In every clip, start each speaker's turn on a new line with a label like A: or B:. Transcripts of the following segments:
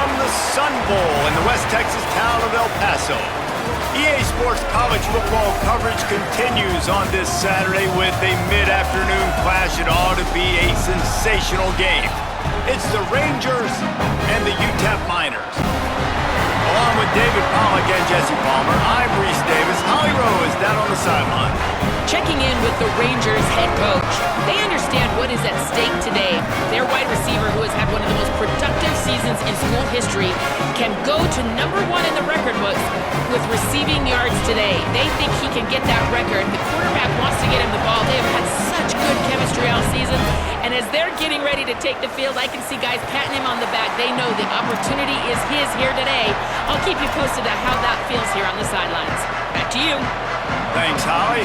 A: from the Sun Bowl in the West Texas town of El Paso. EA Sports college football coverage continues on this Saturday with a mid-afternoon clash. It ought to be a sensational game. It's the Rangers and the UTEP Miners. Along with David Pollack and Jesse Palmer, I'm Reese Davis. Holly Rowe is down on the sideline.
B: Checking in with the Rangers head coach. They understand what is at stake today. Their wide receiver, who has had one of the most productive seasons in school history, can go to #1 in the record books with receiving yards today. They think he can get that record. The quarterback wants to get him the ball. They have had such good chemistry all season. And as they're getting ready to take the field, I can see guys patting him on the back. They know the opportunity is his here today. I'll keep you posted on how that feels here on the sidelines. Back to you.
A: Thanks, Holly.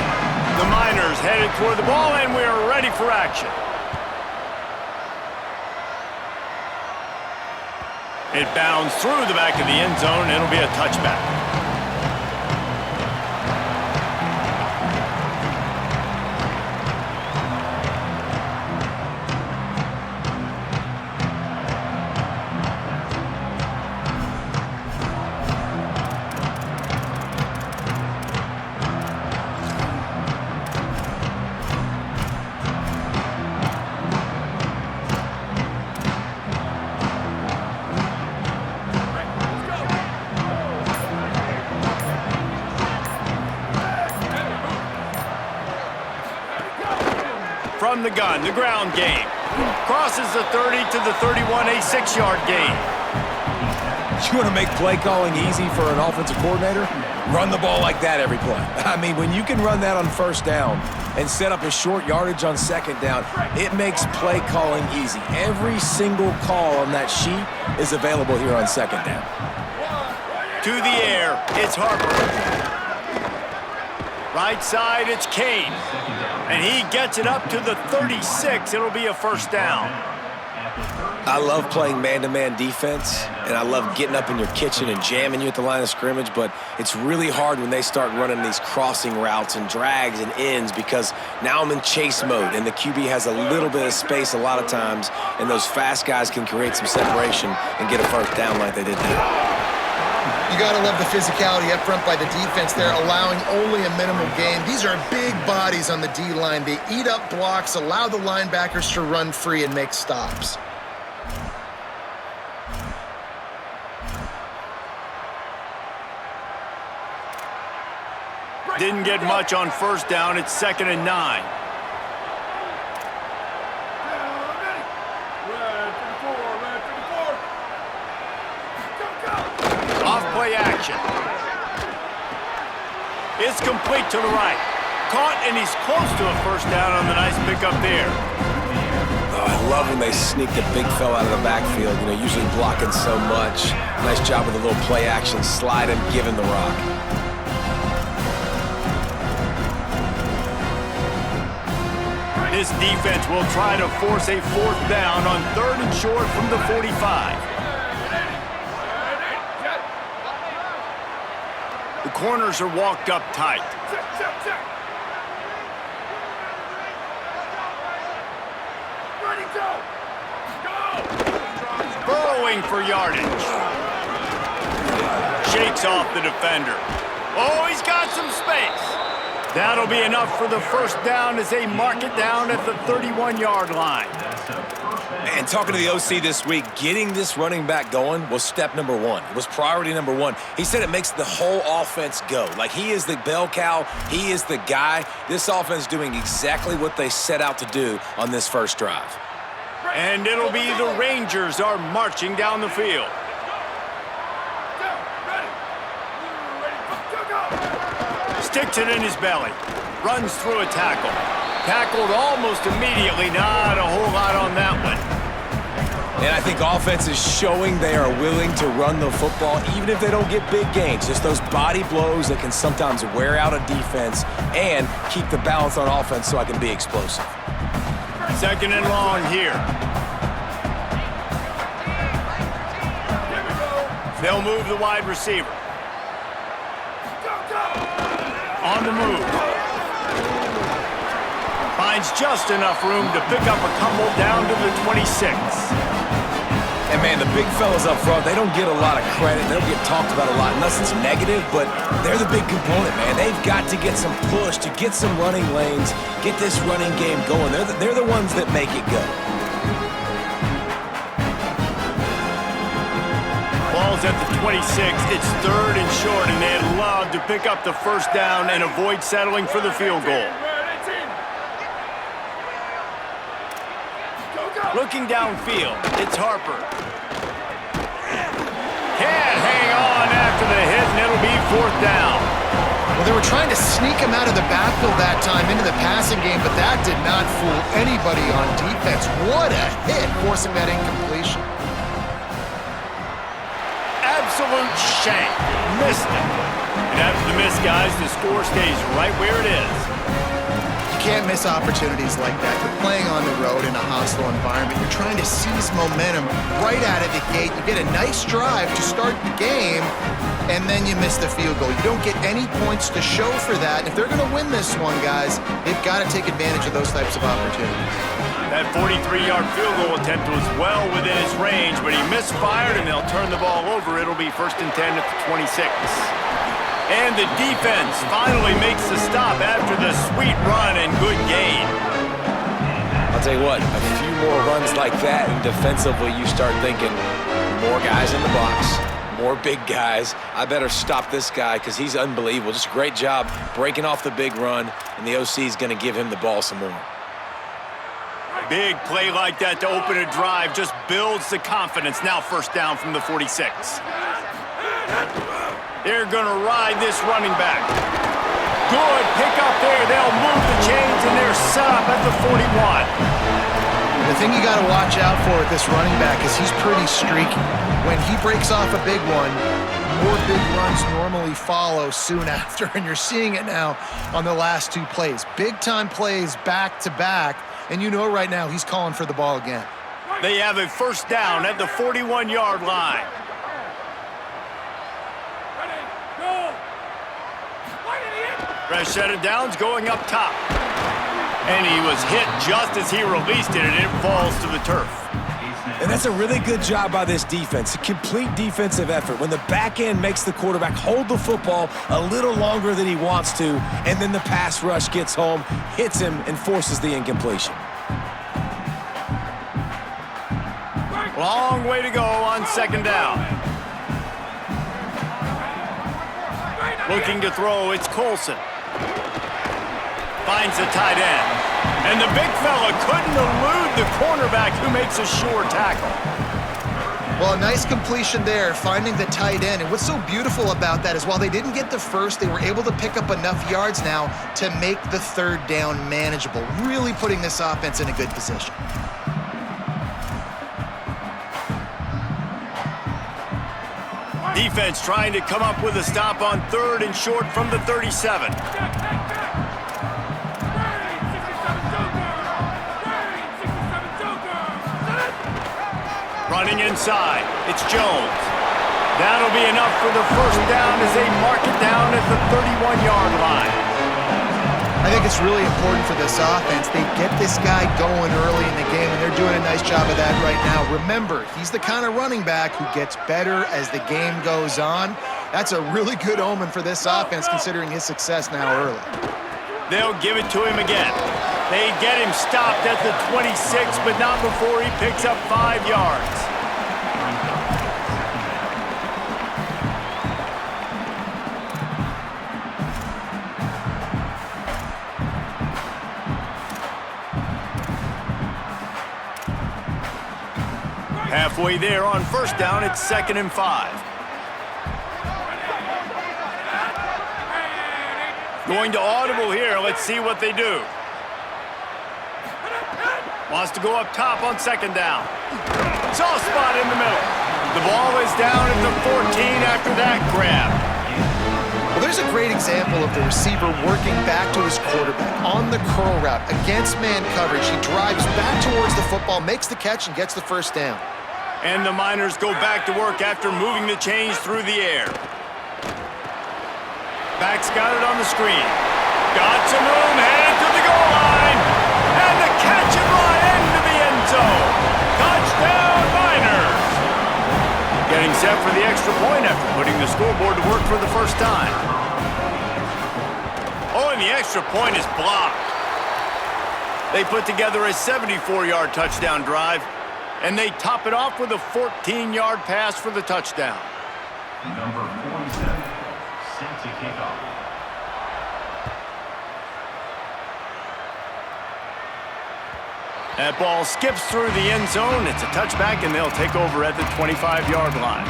A: The Miners headed toward the ball, and we're ready for action. It bounds through the back of the end zone. It'll be a touchback. From the gun, the ground game. Crosses the 30 to the 31, a 6-yard gain.
C: You want to make play calling easy for an offensive coordinator? Run the ball like that every play. I mean, when you can run that on first down and set up a short yardage on second down, it makes play calling easy. Every single call on that sheet is available here on second down.
A: To the air, it's Harper. Right side, it's Kane. And he gets it up to the 36. It'll be a first down.
C: I love playing man-to-man defense, and I love getting up in your kitchen and jamming you at the line of scrimmage, but it's really hard when they start running these crossing routes and drags and ends because now I'm in chase mode, and the QB has a little bit of space a lot of times, and those fast guys can create some separation and get a first down like they did there.
D: You got to love the physicality up front by the defense there, allowing only a minimal gain. These are big bodies on the D-line. They eat up blocks, allow the linebackers to run free and make stops.
A: Didn't get much on first down. It's 2nd and 9. Off-play action. It's complete to the right. Caught, and he's close to a first down on the nice pickup there.
C: Oh, I love when they sneak the big fella out of the backfield, usually blocking so much. Nice job with a little play action, slide him, give him the rock.
A: This defense will try to force a 4th down on 3rd and short from the 45. The corners are walked up tight. Burrowing for yardage. Shakes off the defender. Oh, he's got some space. That'll be enough for the first down as they mark it down at the 31-yard line.
C: And talking to the OC this week, getting this running back going was step number 1. It was priority number 1. He said it makes the whole offense go. Like, he is the bell cow. He is the guy. This offense doing exactly what they set out to do on this first drive.
A: And it'll be the Rangers are marching down the field. Sticks it in his belly. Runs through a tackle. Tackled almost immediately. Not a whole lot on that one.
C: And I think offense is showing they are willing to run the football even if they don't get big gains. Just those body blows that can sometimes wear out a defense and keep the balance on offense so I can be explosive.
A: 2nd and long here. They'll move the wide receiver. On the move. Finds just enough room to pick up a couple down to the 26.
C: And man, the big fellas up front, they don't get a lot of credit. They don't get talked about a lot unless it's negative, but they're the big component, man. They've got to get some push, to get some running lanes, get this running game going. They're the ones that make it go.
A: Ball's at the 26. It's 3rd and short, and they'd love to pick up the first down and avoid settling for the field goal. Looking downfield, it's Harper. Can't hang on after the hit, and it'll be 4th down.
D: Well, they were trying to sneak him out of the backfield that time into the passing game, but that did not fool anybody on defense. What a hit, forcing that incompletion.
A: Absolute shank. Missed it. And after the miss, guys, the score stays right where it is.
D: You can't miss opportunities like that. You're playing on the road in a hostile environment. You're trying to seize momentum right out of the gate. You get a nice drive to start the game, and then you miss the field goal. You don't get any points to show for that. And if they're going to win this one, guys, they've got to take advantage of those types of opportunities.
A: That 43-yard field goal attempt was well within his range, but he misfired, and they'll turn the ball over. It'll be 1st and 10 at the 26. And the defense finally makes the stop after the sweet run and good gain.
C: I'll tell you what, a few more runs like that, and defensively you start thinking, more guys in the box, more big guys. I better stop this guy because he's unbelievable. Just a great job breaking off the big run, and the OC is going to give him the ball some more.
A: Big play like that to open a drive just builds the confidence. Now 1st down from the 46. They're going to ride this running back. Good pick up there. They'll move the chains, and they're set up at the 41.
D: The thing you got to watch out for with this running back is he's pretty streaky. When he breaks off a big one, more big runs normally follow soon after, and you're seeing it now on the last 2 plays. Big-time plays back-to-back, and you know right now he's calling for the ball again.
A: They have a 1st down at the 41-yard line. Rashad Downs going up top. And he was hit just as he released it, and it falls to the turf.
C: And that's a really good job by this defense, a complete defensive effort. When the back end makes the quarterback hold the football a little longer than he wants to, and then the pass rush gets home, hits him, and forces the incompletion.
A: Long way to go on 2nd down. Looking to throw, it's Colson. Finds the tight end. And the big fella couldn't elude the cornerback who makes a sure tackle.
D: Well, a nice completion there, finding the tight end. And what's so beautiful about that is while they didn't get the first, they were able to pick up enough yards now to make the 3rd down manageable, really putting this offense in a good position.
A: Defense trying to come up with a stop on 3rd and short from the 37. Running inside, it's Jones. That'll be enough for the 1st down as they mark it down at the 31-yard line.
D: I think it's really important for this offense. They get this guy going early in the game, and they're doing a nice job of that right now. Remember, he's the kind of running back who gets better as the game goes on. That's a really good omen for this offense, considering his success now early.
A: They'll give it to him again. They get him stopped at the 26, but not before he picks up 5 yards. Halfway there on 1st down, it's 2nd and 5. Going to audible here. Let's see what they do. Wants to go up top on 2nd down. Soft spot in the middle. The ball is down at the 14 after that grab.
D: Well, there's a great example of the receiver working back to his quarterback on the curl route against man coverage. He drives back towards the football, makes the catch, and gets the 1st down.
A: And the Miners go back to work after moving the chains through the air. Back's got it on the screen. Got some room, headed to the goal line. And the catch and run into the end zone. Touchdown, Miners. set for the extra point after putting the scoreboard to work for the first time. Oh, and the extra point is blocked. They put together a 74-yard touchdown drive, and they top it off with a 14-yard pass for the touchdown.
E: Number 47, set to kick off.
A: That ball skips through the end zone. It's a touchback, and they'll take over at the 25-yard line.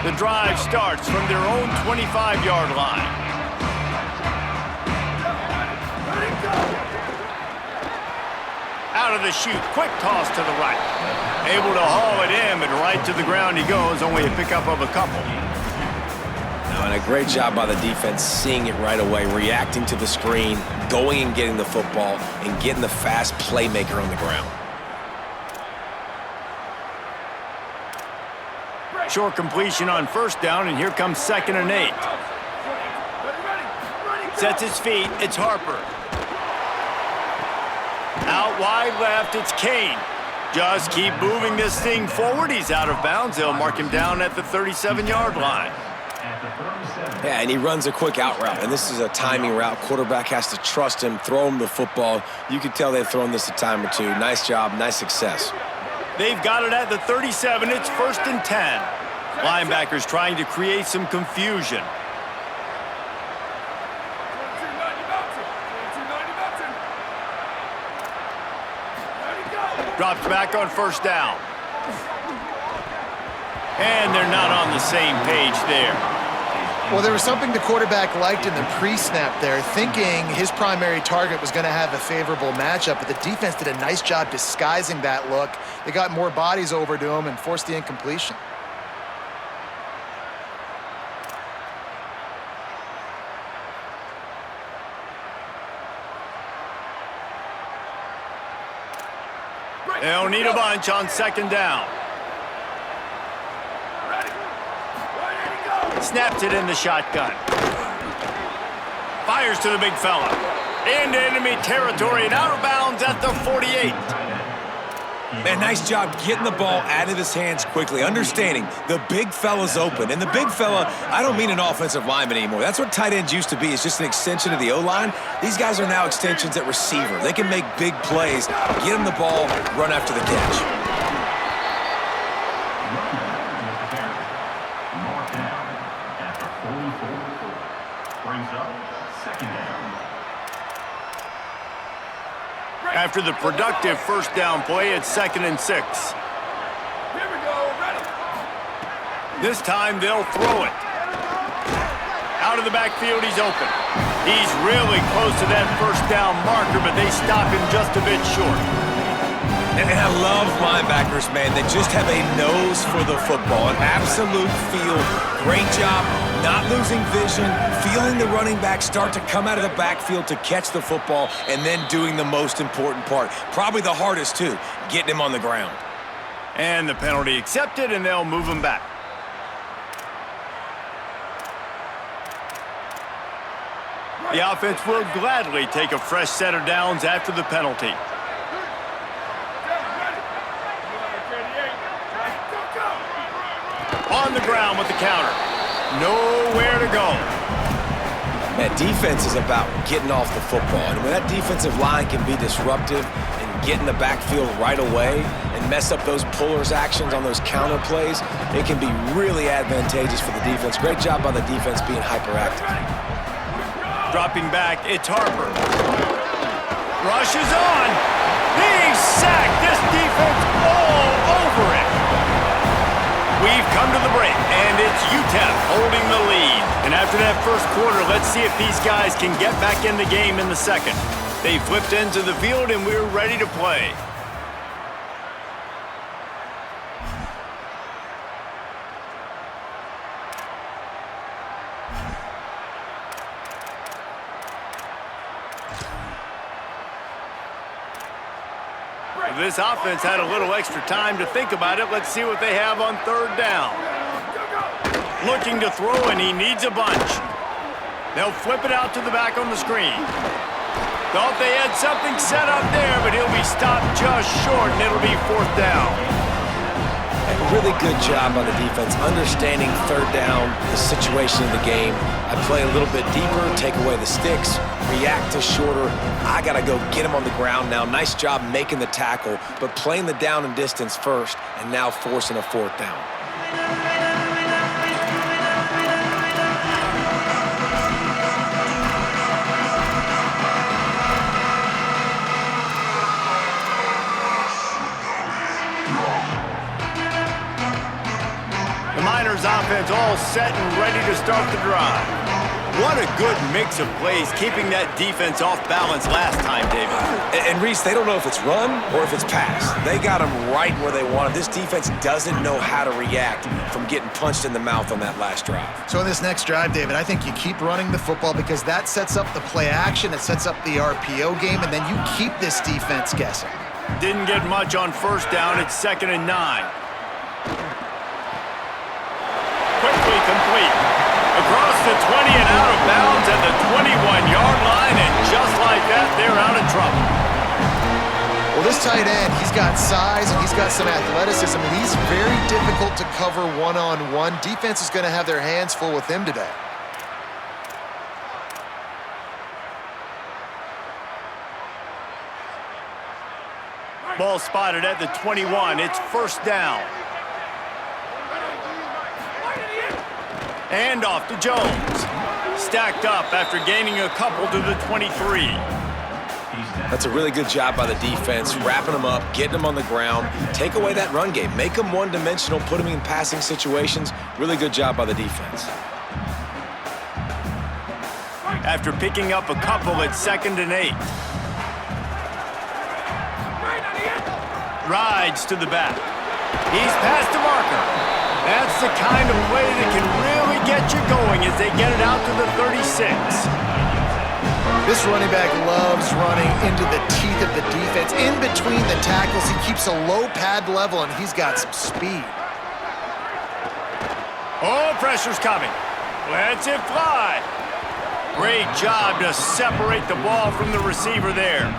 A: The drive starts from their own 25-yard line. Out of the chute, quick toss to the right. Able to haul it in, but right to the ground he goes, only a pickup of a couple.
C: And a great job by the defense seeing it right away, reacting to the screen, going and getting the football, and getting the fast playmaker on the ground.
A: Short completion on first down, and here comes 2nd and 8. Sets his feet, it's Harper. Out wide left, it's Kane. Just keep moving this thing forward. He's out of bounds. They'll mark him down at the 37-yard line.
C: Yeah, and he runs a quick out route, and this is a timing route. Quarterback has to trust him, throw him the football. You can tell they've thrown this a time or two. Nice job, nice success.
A: They've got it at the 37. It's 1st and 10. Linebackers trying to create some confusion. Drops back on first down. And they're not on the same page there.
D: Well, there was something the quarterback liked in the pre-snap there, thinking his primary target was going to have a favorable matchup, but the defense did a nice job disguising that look. They got more bodies over to him and forced the incompletion.
A: They'll need a bunch on 2nd down. Snaps it in the shotgun. Fires to the big fella. Into enemy territory and out of bounds at the 48.
C: Man, nice job getting the ball out of his hands quickly, understanding the big fella's open. And the big fella, I don't mean an offensive lineman anymore. That's what tight ends used to be. It's just an extension of the O-line. These guys are now extensions at receiver. They can make big plays, get him the ball, run after the catch.
E: Brings up 2nd down.
A: After the productive first down play, it's 2nd and 6.
E: Here we go, ready.
A: This time they'll throw it. Out of the backfield, he's open. He's really close to that first down marker, but they stop him just a bit short.
C: And I love linebackers, man. They just have a nose for the football, an absolute feel. Great job not losing vision, feeling the running back start to come out of the backfield to catch the football, and then doing the most important part. Probably the hardest, too, getting him on the ground.
A: And the penalty accepted, and they'll move him back. The offense will gladly take a fresh set of downs after the penalty. On the ground with the counter. Nowhere to go.
C: Man, defense is about getting off the football. And when that defensive line can be disruptive and get in the backfield right away and mess up those pullers actions on those counter plays, it can be really advantageous for the defense. Great job by the defense being hyperactive.
A: Dropping back, it's Harper. Rushes on. He's sacked. This defense all over it. We've come to the break, and it's UTEP holding the lead. And after that first quarter, let's see if these guys can get back in the game in the second. They flipped into the field, and we're ready to play. This offense had a little extra time to think about it. Let's see what they have on 3rd down. Looking to throw, and he needs a bunch. They'll flip it out to the back on the screen. Thought they had something set up there, but he'll be stopped just short, and it'll be 4th down.
C: A really good job on the defense, understanding 3rd down, the situation of the game. I play a little bit deeper, take away the sticks, react to shorter. I got to go get him on the ground now. Nice job making the tackle, but playing the down and distance first, and now forcing a 4th down.
A: Offense all set and ready to start the drive. What a good mix of plays, keeping that defense off balance last time, David.
C: And Reese, they don't know if it's run or if it's pass. They got them right where they want them. This defense doesn't know how to react from getting punched in the mouth on that last drive.
D: So in this next drive, David, I think you keep running the football because that sets up the play action, it sets up the RPO game, and then you keep this defense guessing.
A: Didn't get much on 1st down. It's 2nd and 9. Quickly complete. Across the 20 and out of bounds at the 21-yard line, and just like that, they're out of trouble.
D: Well, this tight end, he's got size and he's got some athleticism, and he's very difficult to cover one-on-one. Defense is going to have their hands full with him today.
A: Ball spotted at the 21. It's 1st down. And off to Jones. Stacked up after gaining a couple to the 23.
C: That's a really good job by the defense, wrapping them up, getting them on the ground, take away that run game, make them one-dimensional, put them in passing situations. Really good job by the defense.
A: After picking up a couple at 2nd and 8. Rides to the back. He's past the marker. That's the kind of play that can really get you going as they get it out to the 36.
D: This running back loves running into the teeth of the defense. In between the tackles, he keeps a low pad level, and he's got some speed.
A: Oh, pressure's coming. Lets it fly. Great job to separate the ball from the receiver there.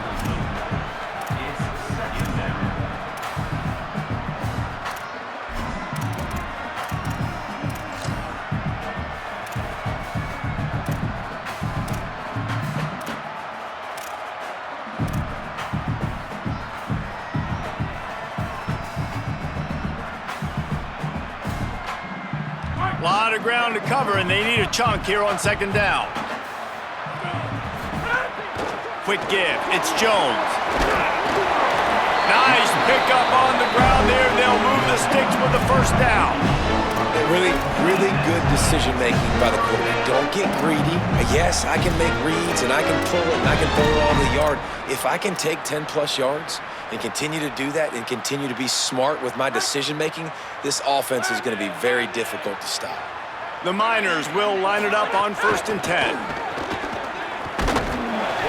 A: A lot of ground to cover, and they need a chunk here on 2nd down. Quick give. It's Jones. Nice pickup on the ground there. They'll move the sticks with the 1st down.
C: Really, really good decision-making by the quarterback. Don't get greedy. Yes, I can make reads, and I can pull it, and I can throw it all the yard. If I can take 10-plus yards and continue to do that and continue to be smart with my decision-making, this offense is going to be very difficult to stop.
A: The Miners will line it up on 1st and 10.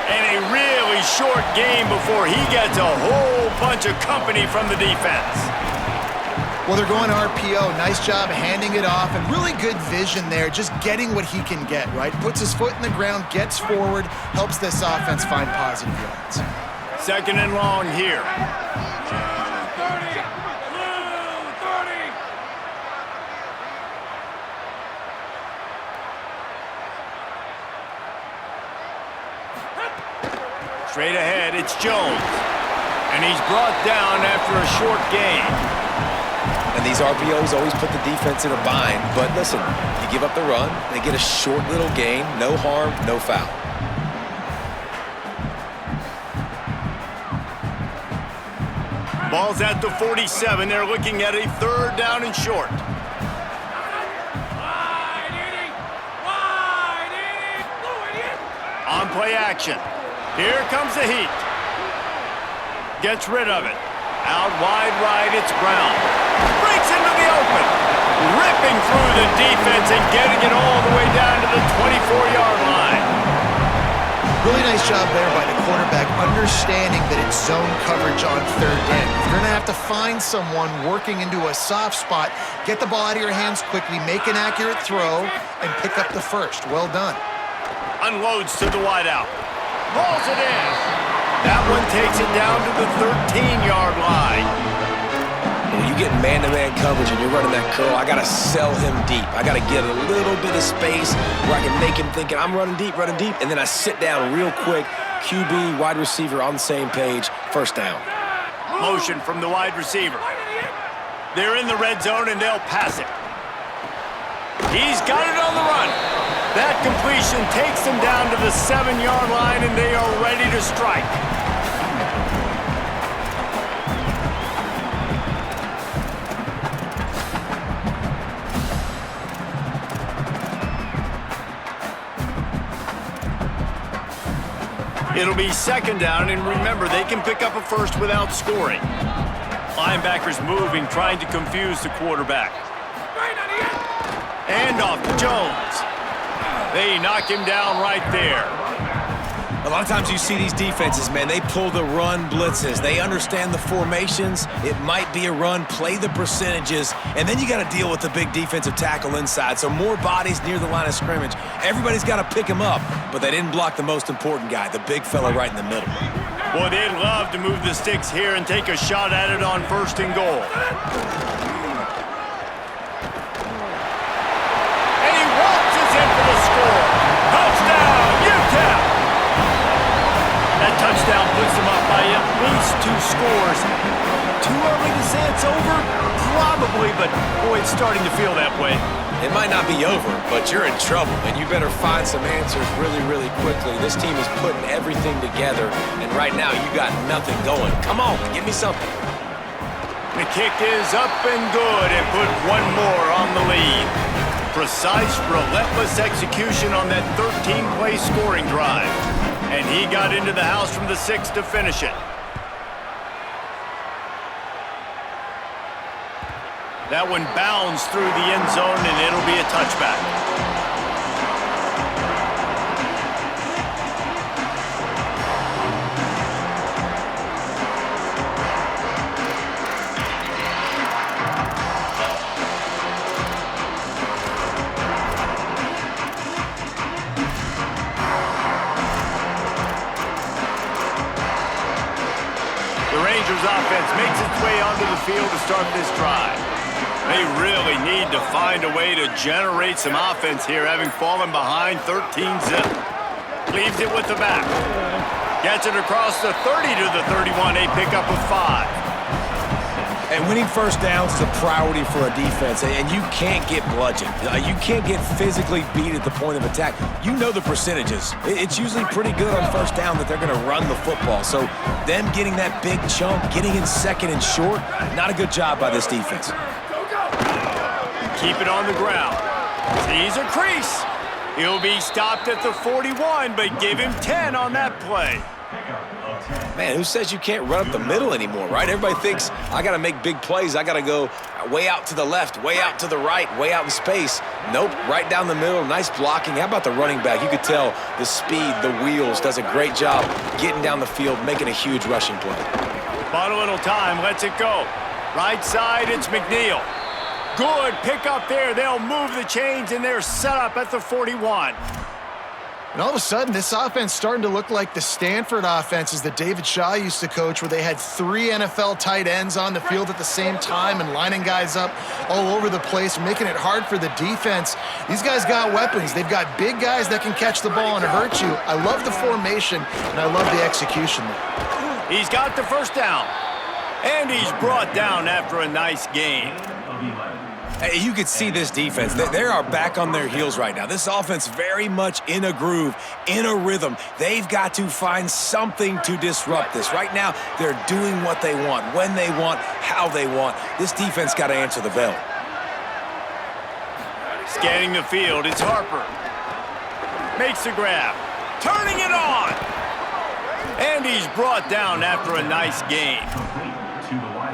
A: And a really short game before he gets a whole bunch of company from the defense.
D: Well, they're going RPO. Nice job handing it off, and really good vision there, just getting what he can get, right? Puts his foot in the ground, gets forward, helps this offense find positive yards.
A: 2nd and long here. Straight ahead, it's Jones. And he's brought down after a short gain.
C: And these RPOs always put the defense in a bind. But listen, you give up the run, they get a short little gain, no harm, no foul.
A: Ball's at the 47. They're looking at a 3rd down and short. On play action. Here comes the heat. Gets rid of it. Out wide right, it's Brown. Breaks into the open. Ripping through the defense and getting it all the way down to the 24-yard line.
D: Really nice job there by the quarterback, understanding that it's zone coverage on third down. You're going to have to find someone working into a soft spot, get the ball out of your hands quickly, make an accurate throw, and pick up the first. Well done.
A: Unloads to the wideout. Rolls it in. That one takes it down to the 13-yard line.
C: When you get man-to-man coverage and you're running that curl, I got to sell him deep. I got to get a little bit of space where I can make him thinking I'm running deep, and then I sit down real quick. QB, wide receiver on the same page, first down.
A: Motion from the wide receiver. They're in the red zone, and they'll pass it. He's got it on the run. That completion takes them down to the 7-yard line, and they are ready to strike. It'll be second down, and remember, they can pick up a first without scoring. Linebackers moving, trying to confuse the quarterback. And off to Jones. They knock him down right there.
C: A lot of times you see these defenses, man, they pull the run blitzes. They understand the formations. It might be a run, play the percentages, and then you got to deal with the big defensive tackle inside. So more bodies near the line of scrimmage. Everybody's got to pick him up, but they didn't block the most important guy, the big fella right in the middle.
A: Boy, they'd love to move the sticks here and take a shot at it on first and goal. And he waltzes in for the score. Touchdown, UTEP! That touchdown puts them up by at least 2 scores. Too early to say it's over? Probably, but boy, it's starting to feel that way.
C: It might not be over, but you're in trouble, and you better find some answers really, really quickly. This team is putting everything together, and right now you got nothing going. Come on, give me something.
A: The kick is up and good, and put one more on the lead. Precise, relentless execution on that 13-play scoring drive. And he got into the house from the 6 to finish it. That one bounds through the end zone, and it'll be a touchback. The Rangers offense makes its way onto the field to start this drive. They really need to find a way to generate some offense here, having fallen behind 13-0. Leaves it with the back. Gets it across the 30 to the 31. They pick up a 5.
C: And winning first downs is a priority for a defense, and you can't get bludgeoned. You can't get physically beat at the point of attack. You know the percentages. It's usually pretty good on first down that they're going to run the football. So them getting that big chunk, getting in second and short, not a good job by this defense.
A: Keep it on the ground. Sees a crease. He'll be stopped at the 41, but give him 10 on that play.
C: Man, who says you can't run up the middle anymore, right? Everybody thinks I got to make big plays. I got to go way out to the left, way out to the right, way out in space. Nope, right down the middle. Nice blocking. How about the running back? You could tell the speed, the wheels, does a great job getting down the field, making a huge rushing play.
A: Bought a little time, lets it go. Right side, it's McNeil. Good pick up there. They'll move the chains, and they're set up at the 41.
D: And all of a sudden, this offense starting to look like the Stanford offenses that David Shaw used to coach, where they had 3 NFL tight ends on the field at the same time and lining guys up all over the place, making it hard for the defense. These guys got weapons. They've got big guys that can catch the ball and hurt you. I love the formation, and I love the execution there.
A: He's got the first down, and he's brought down after a nice gain.
C: Hey, you could see this defense. They are back on their heels right now. This offense very much in a groove, in a rhythm. They've got to find something to disrupt this. Right now, they're doing what they want, when they want, how they want. This defense got to answer the bell.
A: Scanning the field, it's Harper. Makes the grab. Turning it on! And he's brought down after a nice gain.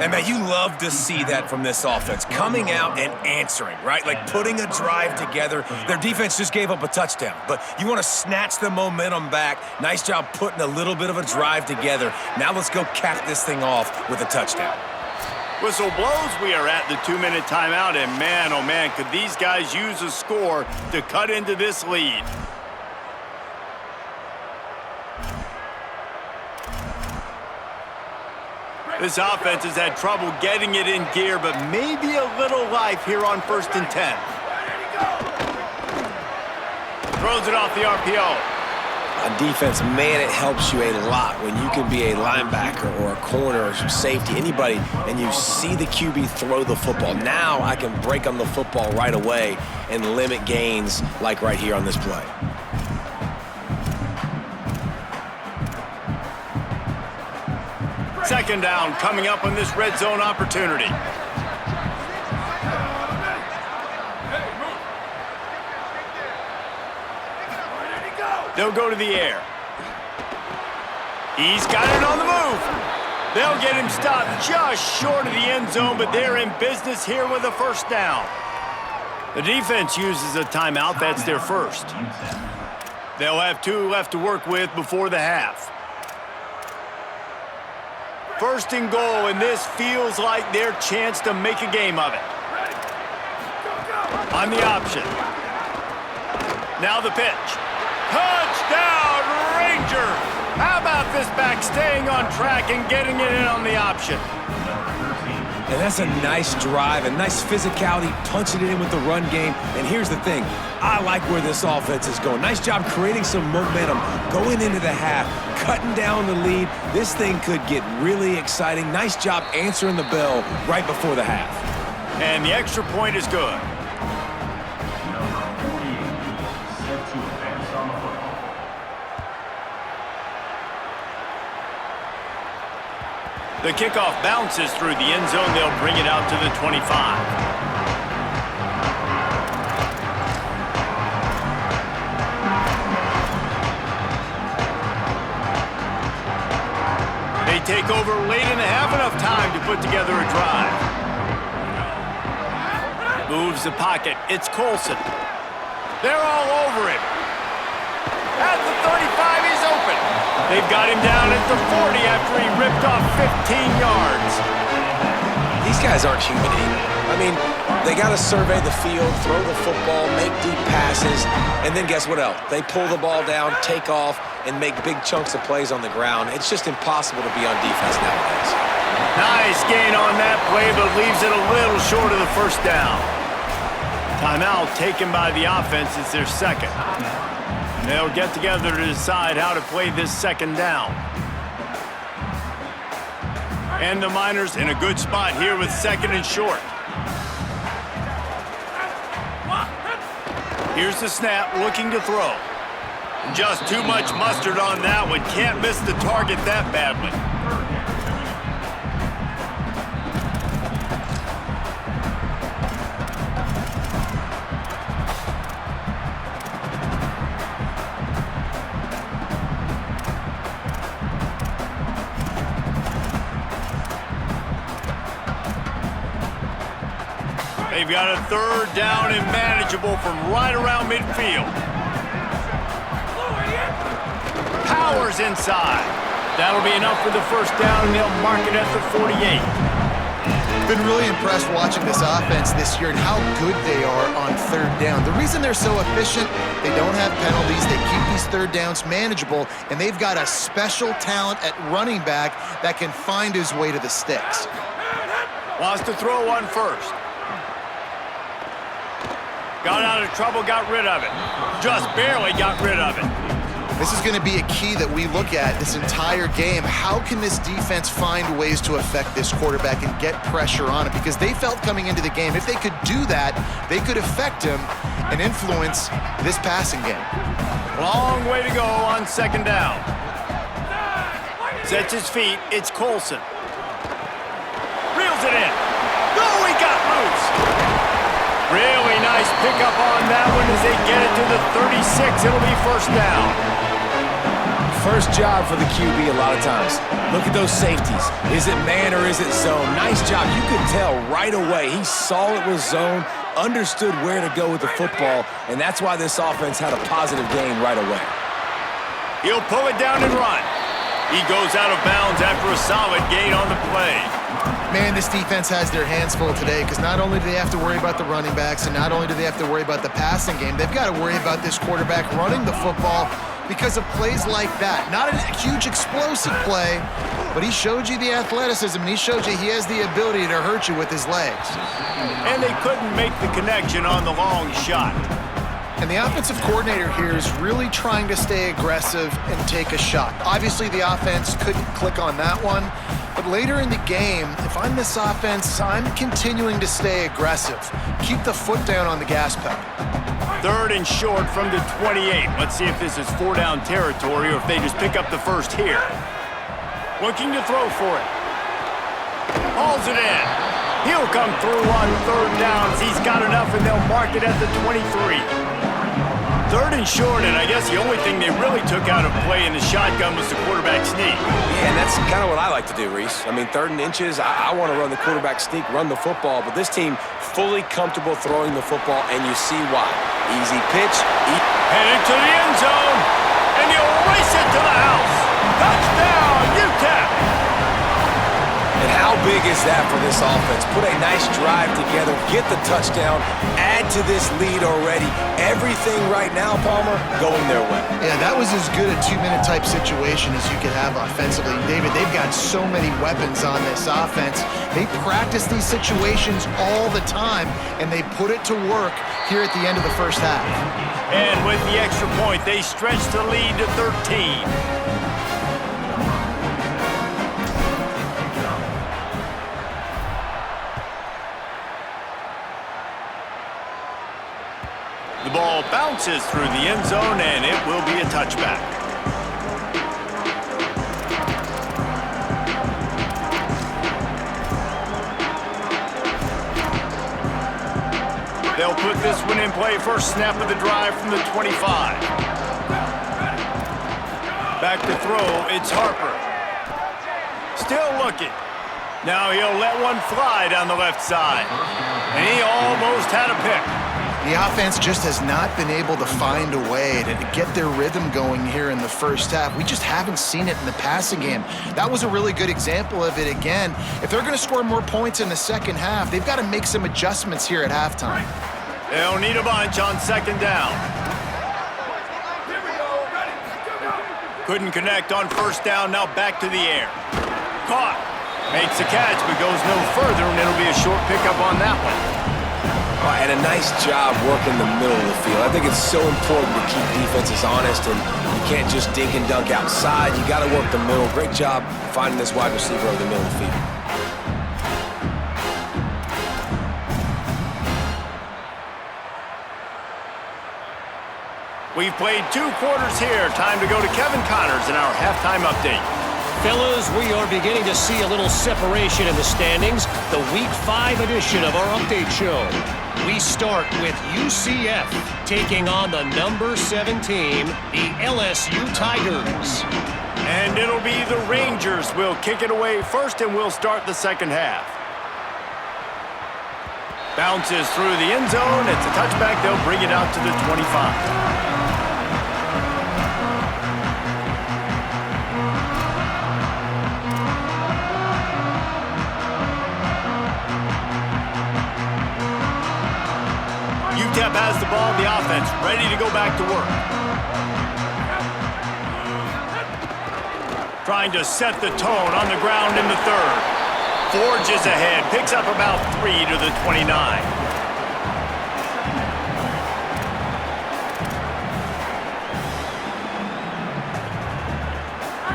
C: And, man, you love to see that from this offense, coming out and answering, right? Like putting a drive together. Their defense just gave up a touchdown, but you want to snatch the momentum back. Nice job putting a little bit of a drive together. Now let's go cap this thing off with a touchdown.
A: Whistle blows, we are at the 2-minute timeout, and man, oh man, could these guys use a score to cut into this lead. This offense has had trouble getting it in gear, but maybe a little life here on 1st and 10. Throws it off the RPO.
C: On defense, man, it helps you a lot when you can be a linebacker or a corner or safety, anybody, and you see the QB throw the football. Now I can break on the football right away and limit gains like right here on this play.
A: Second down coming up on this red zone opportunity. They'll go to the air. He's got it on the move. They'll get him stopped just short of the end zone, but they're in business here with a first down. The defense uses a timeout. That's their first. They'll have 2 left to work with before the half. First and goal, and this feels like their chance to make a game of it. On the option. Now the pitch. Touchdown, Rangers! How about this back staying on track and getting it in on the option?
C: And that's a nice drive, a nice physicality, punching it in with the run game. And here's the thing, I like where this offense is going. Nice job creating some momentum, going into the half, cutting down the lead. This thing could get really exciting. Nice job answering the bell right before the half.
A: And the extra point is good.
E: Number 48, set to advance on the football.
A: The kickoff bounces through the end zone. They'll bring it out to the 25. They take over late in the half, enough time to put together a drive. Moves the pocket. It's Colson. They're all over him. At the 35, he's open. They've got him down at the 40 after he ripped off 15 yards.
C: These guys aren't human either. I mean, they got to survey the field, throw the football, make deep passes, and then guess what else? They pull the ball down, take off, and make big chunks of plays on the ground. It's just impossible to be on defense nowadays.
A: Nice gain on that play, but leaves it a little short of the first down. Timeout taken by the offense. It's their second. They'll get together to decide how to play this second down. And the Miners in a good spot here with second and short. Here's the snap, looking to throw. Just too much mustard on that one. Can't miss the target that badly. They've got a third down and manageable from right around midfield. Powers inside. That'll be enough for the first down, and they'll mark it at the 48.
D: Been really impressed watching this offense this year and how good they are on third down. The reason they're so efficient, they don't have penalties, they keep these third downs manageable, and they've got a special talent at running back that can find his way to the sticks.
A: Wants to throw one first. Got out of trouble, got rid of it. Just barely got rid of it.
D: This is going to be a key that we look at this entire game. How can this defense find ways to affect this quarterback and get pressure on him? Because they felt coming into the game, if they could do that, they could affect him and influence this passing game.
A: Long way to go on second down. Sets his feet, it's Colson. Reels it in. Oh, he got loose. Really nice pickup on that one as they get it to the 36. It'll be first down.
C: First job for the QB a lot of times. Look at those safeties. Is it man or is it zone? Nice job. You could tell right away. He saw it was zone, understood where to go with the football, and that's why this offense had a positive game right away.
A: He'll pull it down and run. He goes out of bounds after a solid gain on the play.
D: Man, this defense has their hands full today because not only do they have to worry about the running backs and not only do they have to worry about the passing game, they've got to worry about this quarterback running the football because of plays like that. Not a huge explosive play, but he showed you the athleticism and he showed you he has the ability to hurt you with his legs.
A: And they couldn't make the connection on the long shot.
D: And the offensive coordinator here is really trying to stay aggressive and take a shot. Obviously, the offense couldn't click on that one. But later in the game, if I'm this offense, I'm continuing to stay aggressive. Keep the foot down on the gas pedal.
A: 3rd and short from the 28. Let's see if this is 4-down territory or if they just pick up the first here. Looking to throw for it. Hauls it in. He'll come through on 3rd down. He's got enough, and they'll mark it at the 23. 3rd and short, and I guess the only thing they really took out of play in the shotgun was the quarterback sneak.
C: Yeah, and that's kind of what I like to do, Reese. I mean, 3rd and inches, I want to run the quarterback sneak, run the football, but this team fully comfortable throwing the football, and you see why. Easy pitch.
A: Headed to the end zone, and he'll race it to the house. Touchdown, UTEP!
C: And how big is that for this offense? Put a nice drive together, get the touchdown, add to this lead already. Everything right now, Palmer, going their way.
D: Yeah, that was as good a 2-minute type situation as you could have offensively. David, they've got so many weapons on this offense. They practice these situations all the time, and they put it to work here at the end of the first half.
A: And with the extra point, they stretch the lead to 13. The ball bounces through the end zone, and it will be a touchback. They'll put this one in play. First snap of the drive from the 25. Back to throw, it's Harper. Still looking. Now he'll let one fly down the left side. And he almost had a pick.
D: The offense just has not been able to find a way to get their rhythm going here in the first half. We just haven't seen it in the passing game. That was a really good example of it again. If they're going to score more points in the second half, they've got to make some adjustments here at halftime.
A: They'll need a bunch on 2nd down. Couldn't connect on 1st down, now back to the air. Caught. Makes a catch, but goes no further, and it'll be a short pickup on that one.
C: And a nice job working the middle of the field. I think it's so important to keep defenses honest, and you can't just dink and dunk outside. You got to work the middle. Great job finding this wide receiver over the middle of the field.
A: We've played 2 quarters here. Time to go to Kevin Connors in our halftime update.
F: Fellas, we are beginning to see a little separation in the standings. The Week 5 edition of our update show. We start with UCF taking on the number 7 team, the LSU Tigers.
A: And it'll be the Rangers. We'll kick it away first, and we'll start the second half. Bounces through the end zone. It's a touchback. They'll bring it out to the 25. UTEP has the ball, the offense ready to go back to work. Trying to set the tone on the ground in the 3rd. Forges ahead, picks up about 3 to the 29.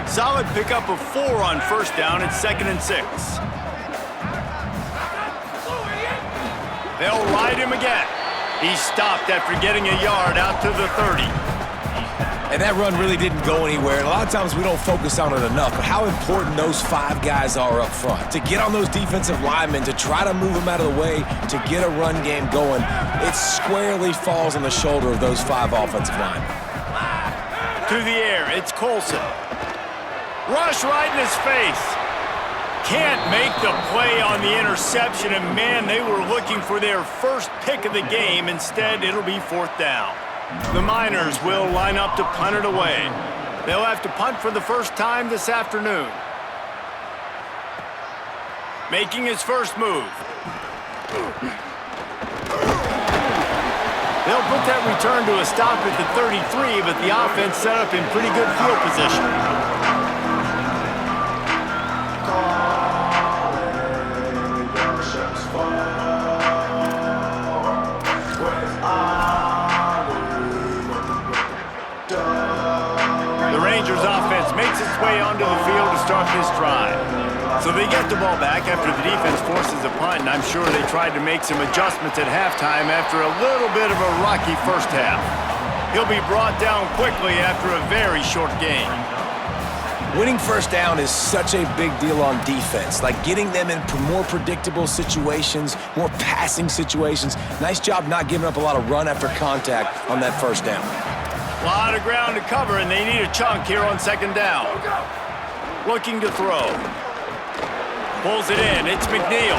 A: Solid pickup of 4 on 1st down. It's 2nd and 6. They'll ride him again. He stopped after getting a yard out to the 30.
C: And that run really didn't go anywhere. And a lot of times we don't focus on it enough, but how important those 5 guys are up front. To get on those defensive linemen, to try to move them out of the way, to get a run game going, it squarely falls on the shoulder of those 5 offensive linemen.
A: To the air, it's Colson. Rush right in his face. Can't make the play on the interception, and man, they were looking for their first pick of the game. Instead, it'll be 4th down. The Miners will line up to punt it away. They'll have to punt for the first time this afternoon. Making his first move. They'll put that return to a stop at the 33, but the offense set up in pretty good field position. The Rangers offense makes its way onto the field to start this drive. So they get the ball back after the defense forces a punt, and I'm sure they tried to make some adjustments at halftime after a little bit of a rocky first half. He'll be brought down quickly after a very short game.
C: Winning first down is such a big deal on defense, like getting them in more predictable situations, more passing situations. Nice job not giving up a lot of run after contact on that first down.
A: A lot of ground to cover, and they need a chunk here on 2nd down. Looking to throw. Pulls it in. It's McNeil.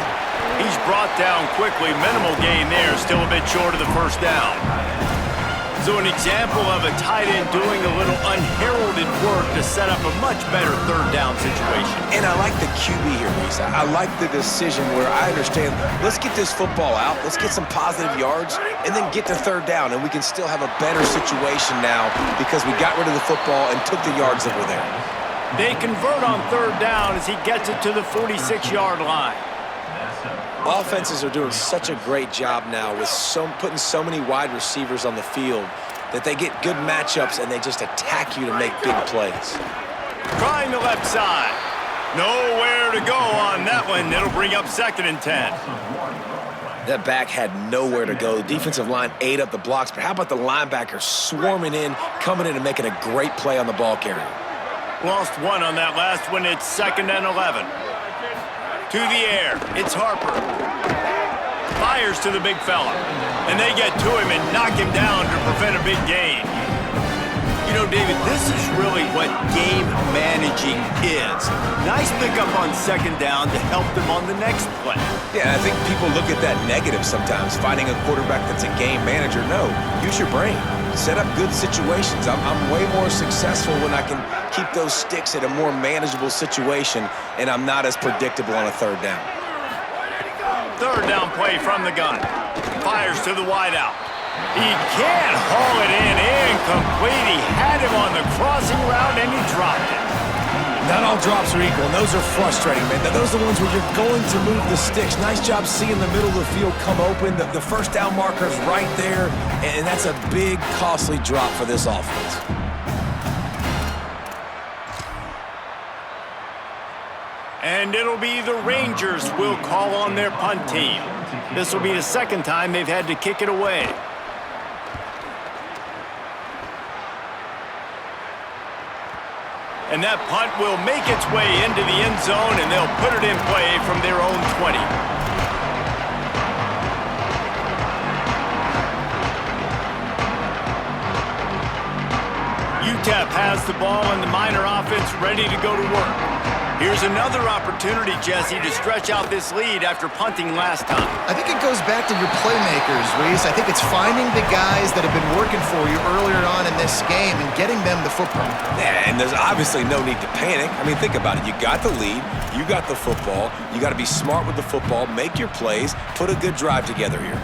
A: He's brought down quickly. Minimal gain there. Still a bit short of the first down. So an example of a tight end doing a little unheralded work to set up a much better 3rd down situation.
C: And I like the QB here, Reese. I like the decision where I understand, let's get this football out, let's get some positive yards, and then get to 3rd down, and we can still have a better situation now because we got rid of the football and took the yards that were there.
A: They convert on 3rd down as he gets it to the 46-yard line.
C: Offenses are doing such a great job now with putting so many wide receivers on the field that they get good matchups and they just attack you to make big plays.
A: Trying the left side. Nowhere to go on that one. It'll bring up 2nd and 10.
C: That back had nowhere to go. The defensive line ate up the blocks, but how about the linebacker swarming in, coming in and making a great play on the ball carrier?
A: Lost one on that last one. It's 2nd and 11. To the air. It's Harper. Fires to the big fella. And they get to him and knock him down to prevent a big gain. You know, David, this is really what game managing is. Nice pickup on 2nd down to help them on the next play.
C: Yeah, I think people look at that negative sometimes, finding a quarterback that's a game manager. No, use your brain. Set up good situations. I'm way more successful when I can keep those sticks at a more manageable situation, and I'm not as predictable on a 3rd down.
A: 3rd down play from the gun. Fires to the wideout. He can't haul it in. Incomplete. He had him on the crossing route, and he dropped it.
C: Not all drops are equal, and those are frustrating, man. Those are the ones where you're going to move the sticks. Nice job seeing the middle of the field come open. The first down marker's right there, and that's a big, costly drop for this offense.
A: And it'll be the Rangers will call on their punt team. This will be the 2nd time they've had to kick it away. And that punt will make its way into the end zone, and they'll put it in play from their own 20. UTEP has the ball, and the Miner offense ready to go to work. Here's another opportunity, Jesse, to stretch out this lead after punting last time.
D: I think it goes back to your playmakers, Reese. I think it's finding the guys that have been working for you earlier on in this game and getting them the football.
C: Yeah, and there's obviously no need to panic. I mean, think about it. You got the lead. You got the football. You got to be smart with the football, make your plays, put a good drive together here.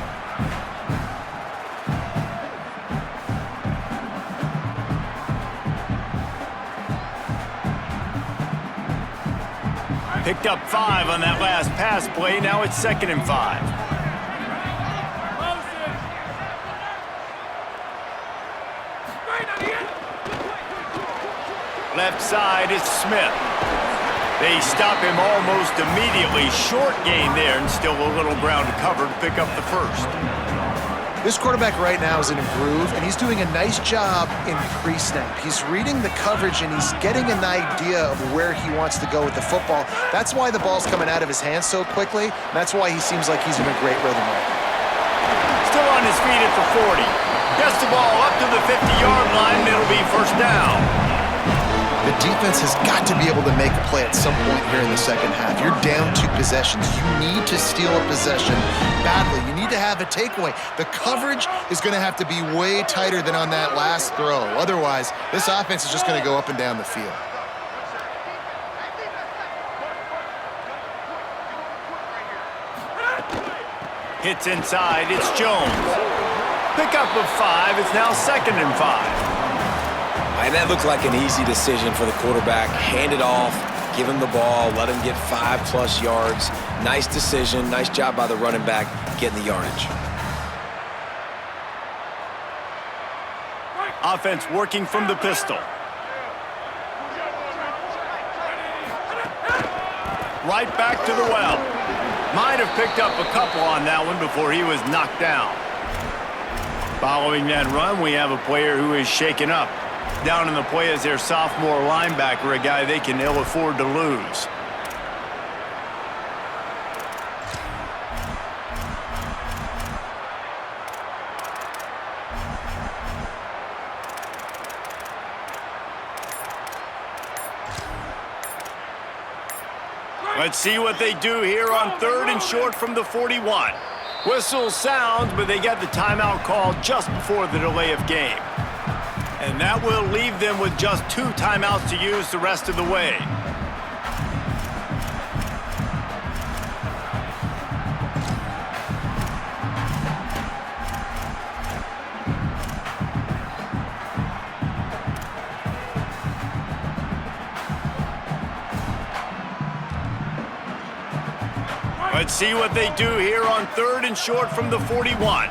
A: Picked up 5 on that last pass play. Now it's 2nd and 5. Left side is Smith. They stop him almost immediately. Short gain there, and still a little ground to cover to pick up the first.
D: This quarterback right now is in a groove, and he's doing a nice job in pre-snap. He's reading the coverage, and he's getting an idea of where he wants to go with the football. That's why the ball's coming out of his hands so quickly. That's why he seems like he's in a great rhythm right now.
A: Still on his feet at the 40. Gets the ball up to the 50-yard line, and it'll be first down.
D: The defense has got to be able to make a play at some point here in the second half. You're down 2 possessions. You need to steal a possession badly. You need to have a takeaway. The coverage is going to have to be way tighter than on that last throw. Otherwise, this offense is just going to go up and down the field.
A: Hits inside. It's Jones. Pickup of 5. It's now 2nd and 5.
C: And that looked like an easy decision for the quarterback. Hand it off, give him the ball, let him get 5+ yards. Nice decision. Nice job by the running back getting the yardage.
A: Offense working from the pistol. Right back to the well. Might have picked up a couple on that one before he was knocked down. Following that run, we have a player who is shaken up. Down in the play is their sophomore linebacker, a guy they can ill afford to lose. Let's see what they do here on 3rd and short from the 41. Whistle sounds, but they get the timeout call just before the delay of game. And that will leave them with just 2 timeouts to use the rest of the way. Let's see what they do here on 3rd and short from the 41.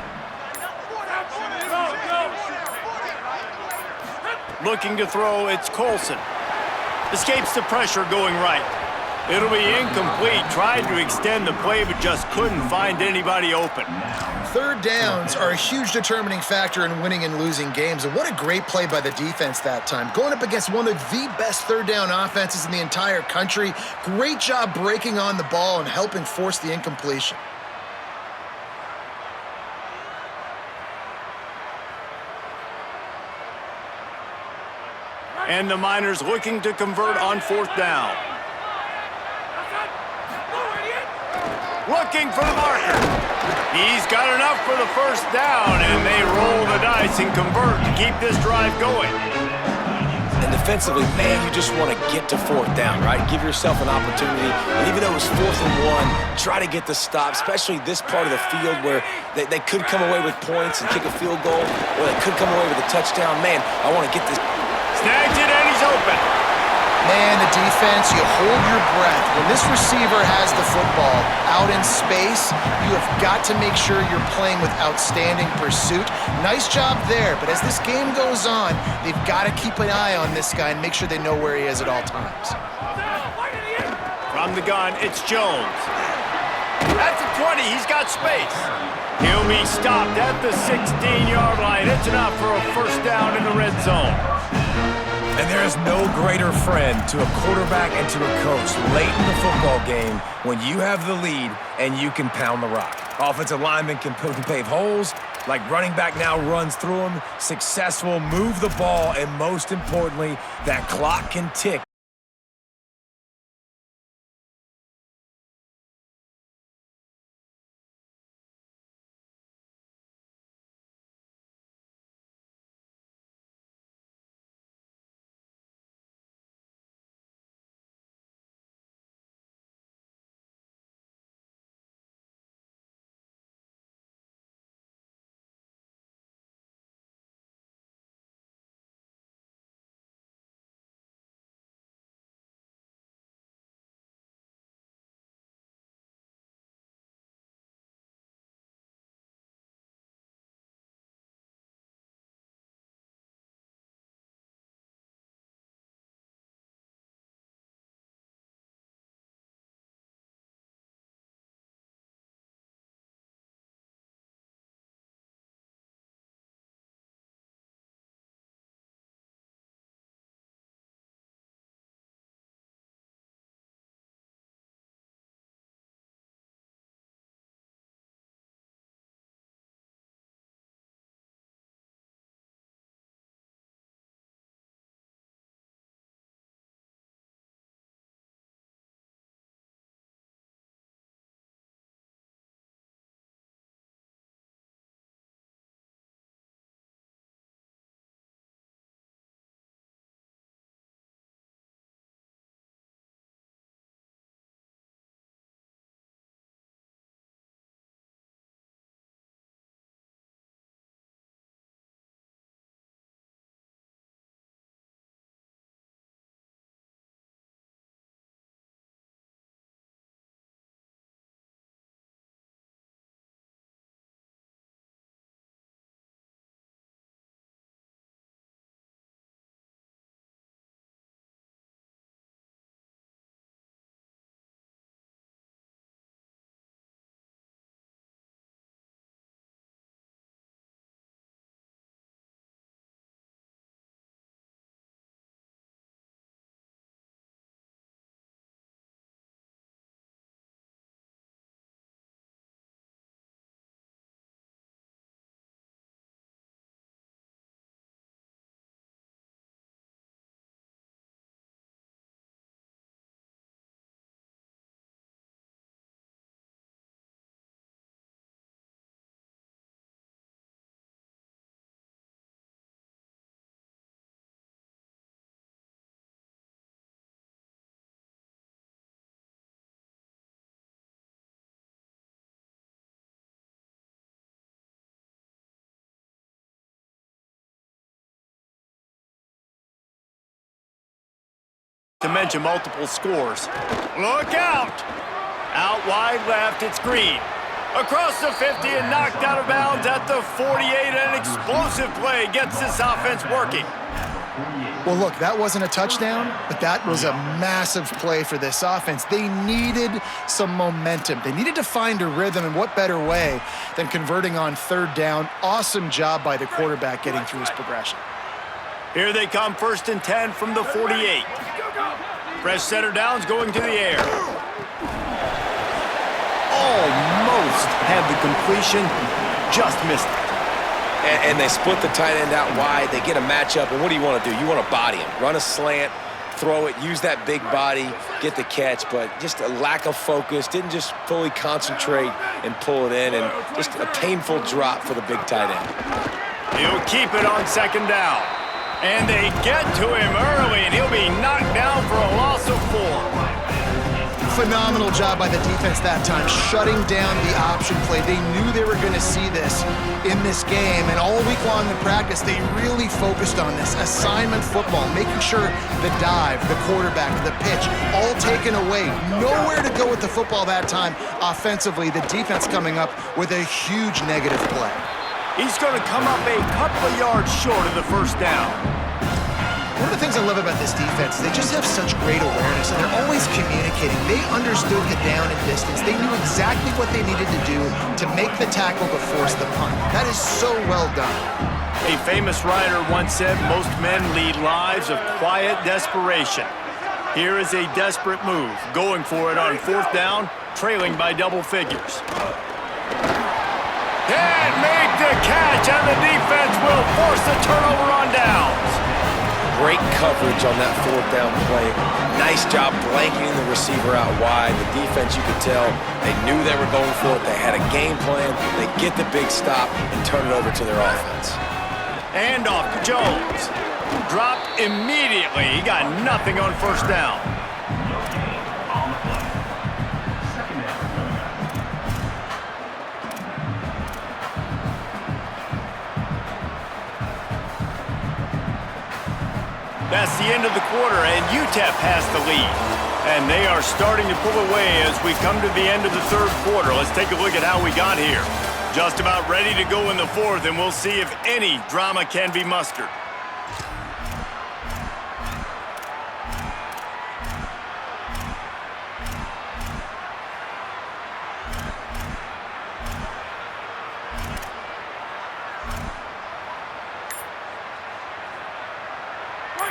A: Looking to throw, it's Colson. Escapes the pressure going right. It'll be incomplete. Tried to extend the play, but just couldn't find anybody open.
D: 3rd downs are a huge determining factor in winning and losing games. And what a great play by the defense that time. Going up against one of the best 3rd down offenses in the entire country. Great job breaking on the ball and helping force the incompletion.
A: And the Miners looking to convert on 4th down. Looking for the marker. He's got enough for the first down, and they roll the dice and convert to keep this drive going.
C: And defensively, man, you just want to get to 4th down, right? Give yourself an opportunity. And even though it was 4th and 1, try to get the stop, especially this part of the field where they could come away with points and kick a field goal, or they could come away with a touchdown. Man, I want to get this.
A: Snags it, and he's open.
D: Man, the defense, you hold your breath. When this receiver has the football out in space, you have got to make sure you're playing with outstanding pursuit. Nice job there, but as this game goes on, they've got to keep an eye on this guy and make sure they know where he is at all times.
A: From the gun, it's Jones. At the 20, he's got space. He'll be stopped at the 16-yard line. It's enough for a first down in the red zone.
G: And there is no greater friend to a quarterback and to a coach late in the football game when you have the lead and you can pound the rock. Offensive linemen can pave holes, like running back now runs through them, successful, move the ball, and most importantly, that clock can tick.
A: to mention multiple scores. Look out! Out wide left, it's Green. Across the 50 and knocked out of bounds at the 48. An explosive play gets this offense working.
D: Well, look, that wasn't a touchdown, but that was a massive play for this offense. They needed some momentum. They needed to find a rhythm, and what better way than converting on third down. Awesome job by the quarterback getting through his progression.
A: Here they come, 1st and 10 from the 48. Fresh center downs going to the air. Almost had the completion, just missed it.
C: And they split the tight end out wide. They get a matchup, and what do you want to do? You want to body him. Run a slant, throw it, use that big body, get the catch, but just a lack of focus. Didn't just fully concentrate and pull it in, and just a painful drop for the big tight end.
A: He'll keep it on 2nd down. And they get to him early, and he'll be knocked down for a loss of 4.
D: Phenomenal job by the defense that time, shutting down the option play. They knew they were going to see this in this game, and all week long in practice, they really focused on this. Assignment football, making sure the dive, the quarterback, the pitch, all taken away. Nowhere to go with the football that time. Offensively, the defense coming up with a huge negative play.
A: He's going to come up a couple of yards short of the 1st down.
D: One of the things I love about this defense is they just have such great awareness, and they're always communicating. They understood the down and distance. They knew exactly what they needed to do to make the tackle to force the punt. That is so well done.
A: A famous writer once said, most men lead lives of quiet desperation. Here is a desperate move, going for it on 4th down, trailing by double figures. Can't make the catch, and the defense will force the turnover on downs.
C: Great coverage on that 4th down play. Nice job blanketing the receiver out wide. The defense, you could tell, they knew they were going for it. They had a game plan. They get the big stop and turn it over to their offense.
A: And off to Jones. Dropped immediately. He got nothing on 1st down. That's the end of the quarter, and UTEP has the lead. And they are starting to pull away as we come to the end of the 3rd quarter. Let's take a look at how we got here. Just about ready to go in the 4th, and we'll see if any drama can be mustered.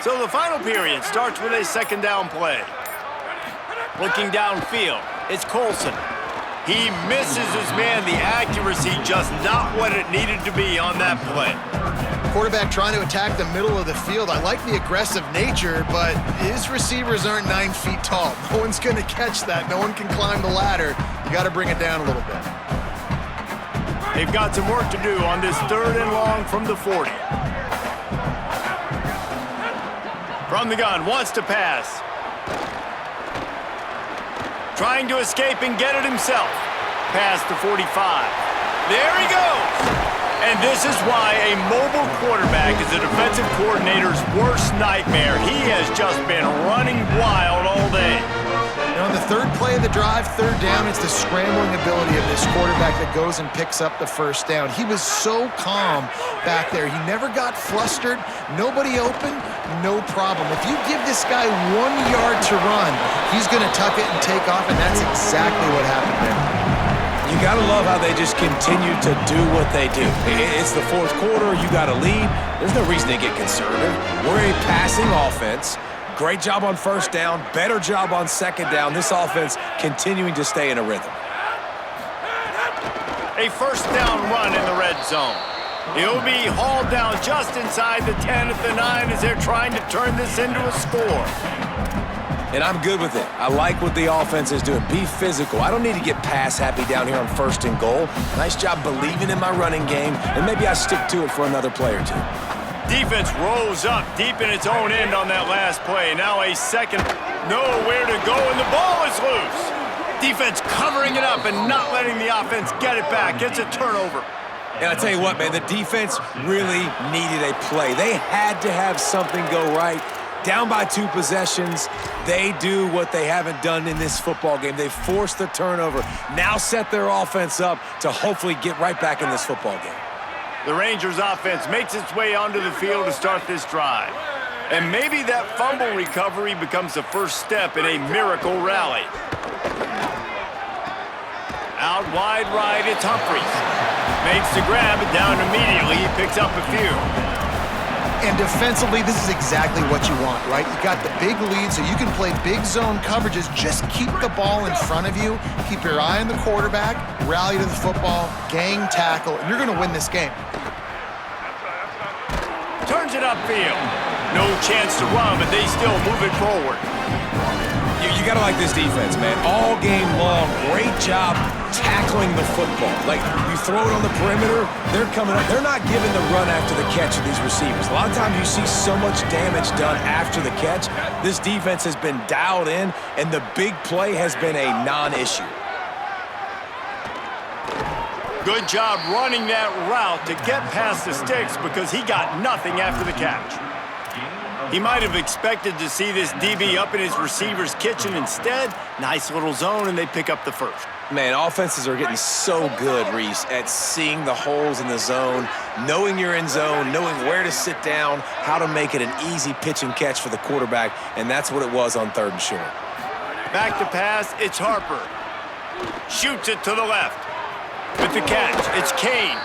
A: So the final period starts with a 2nd down play. Looking downfield, it's Colson. He misses his man. The accuracy just not what it needed to be on that play.
D: Quarterback trying to attack the middle of the field. I like the aggressive nature, but his receivers aren't 9 feet tall. No one's going to catch that. No one can climb the ladder. You got to bring it down a little bit.
A: They've got some work to do on this 3rd and long from the 40. From the gun, wants to pass. Trying to escape and get it himself. Past the 45. There he goes! And this is why a mobile quarterback is a defensive coordinator's worst nightmare. He has just been running wild all day.
D: And on the 3rd play of the drive, 3rd down, it's the scrambling ability of this quarterback that goes and picks up the 1st down. He was so calm back there. He never got flustered. Nobody open, no problem. If you give this guy 1 yard to run, he's going to tuck it and take off, and that's exactly what happened there.
C: You got to love how they just continue to do what they do. It's the 4th quarter. You got a lead. There's no reason to get conservative. We're a passing offense. Great job on 1st down. Better job on 2nd down. This offense continuing to stay in a rhythm.
A: A 1st down run in the red zone. He'll be hauled down just inside the 10 at the 9 as they're trying to turn this into a score.
C: And I'm good with it. I like what the offense is doing. Be physical. I don't need to get pass happy down here on 1st and goal. Nice job believing in my running game, and maybe I stick to it for another play or two.
A: Defense rolls up deep in its own end on that last play. Now a 2nd, nowhere to go, and the ball is loose. Defense covering it up and not letting the offense get it back. It's a turnover.
C: And I tell you what, man, the defense really needed a play. They had to have something go right.
G: Down by 2 possessions, they do what they haven't done in this football game. They force the turnover, now set their offense up to hopefully get right back in this football game.
A: The Rangers offense makes its way onto the field to start this drive. And maybe that fumble recovery becomes the first step in a miracle rally. Out wide right, it's Humphries. Makes the grab, and down immediately. He picks up a few.
D: And defensively, this is exactly what you want, right? You got the big lead, so you can play big zone coverages. Just keep the ball in front of you. Keep your eye on the quarterback. Rally to the football. Gang tackle. And you're going to win this game.
A: Turns it upfield. No chance to run, but they still move it forward.
G: You got to like this defense, man. All game long, great job tackling the football. Like, you throw it on the perimeter, they're coming up. They're not giving the run after the catch of these receivers. A lot of times you see so much damage done after the catch. This defense has been dialed in, and the big play has been a non-issue.
A: Good job running that route to get past the sticks because he got nothing after the catch. He might have expected to see this DB up in his receiver's kitchen. Instead, nice little zone, and they pick up the first.
G: Man, offenses are getting so good, Reese, at seeing the holes in the zone, knowing you're in zone, knowing where to sit down, how to make it an easy pitch and catch for the quarterback, and that's what it was on 3rd and short.
A: Back to pass, it's Harper. Shoots it to the left. With the catch, it's Kane.